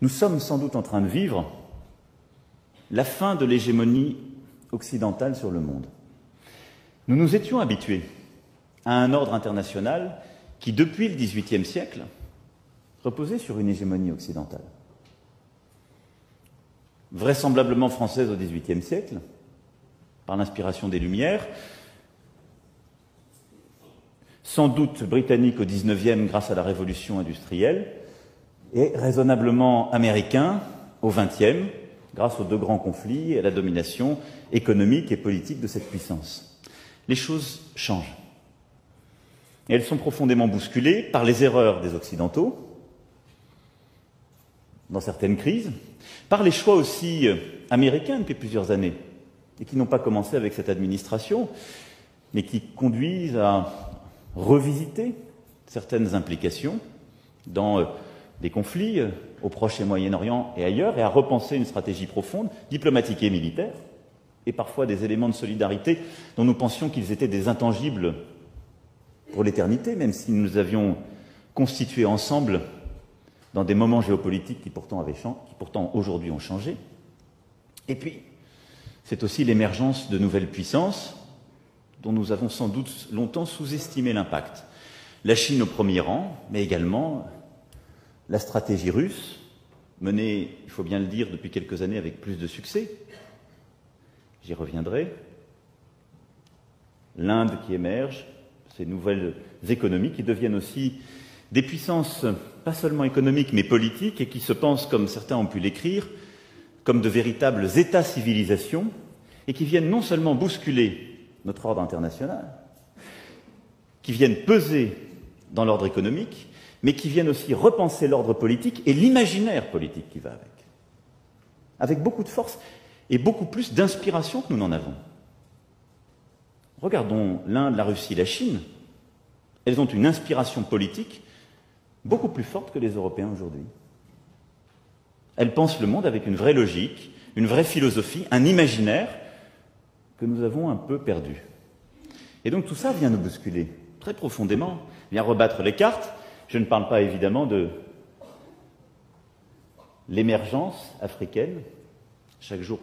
Nous sommes sans doute en train de vivre la fin de l'hégémonie occidentale sur le monde. Nous nous étions habitués à un ordre international qui, depuis le XVIIIe siècle, reposait sur une hégémonie occidentale. Vraisemblablement française au XVIIIe siècle, par l'inspiration des Lumières, sans doute britannique au XIXe grâce à la révolution industrielle, et raisonnablement américain au XXe, grâce aux deux grands conflits et à la domination économique et politique de cette puissance. Les choses changent. Et elles sont profondément bousculées par les erreurs des Occidentaux, dans certaines crises, par les choix aussi américains depuis plusieurs années, et qui n'ont pas commencé avec cette administration, mais qui conduisent à revisiter certaines implications dans des conflits au Proche et Moyen-Orient et ailleurs, et à repenser une stratégie profonde, diplomatique et militaire, et parfois des éléments de solidarité dont nous pensions qu'ils étaient des intangibles pour l'éternité, même si nous avions constitué ensemble dans des moments géopolitiques qui pourtant aujourd'hui ont changé. Et puis, c'est aussi l'émergence de nouvelles puissances dont nous avons sans doute longtemps sous-estimé l'impact. La Chine au premier rang, mais également la stratégie russe, menée, il faut bien le dire, depuis quelques années avec plus de succès. J'y reviendrai. L'Inde qui émerge, ces nouvelles économies qui deviennent aussi des puissances pas seulement économiques mais politiques et qui se pensent, comme certains ont pu l'écrire, comme de véritables États-civilisations et qui viennent non seulement bousculer notre ordre international, qui viennent peser dans l'ordre économique, mais qui viennent aussi repenser l'ordre politique et l'imaginaire politique qui va avec beaucoup de force et beaucoup plus d'inspiration que nous n'en avons. Regardons l'Inde, la Russie, la Chine. Elles ont une inspiration politique beaucoup plus forte que les Européens aujourd'hui. Elles pensent le monde avec une vraie logique, une vraie philosophie, un imaginaire que nous avons un peu perdu. Et donc tout ça vient nous bousculer très profondément, vient rebattre les cartes. Je ne parle pas évidemment de l'émergence africaine, chaque jour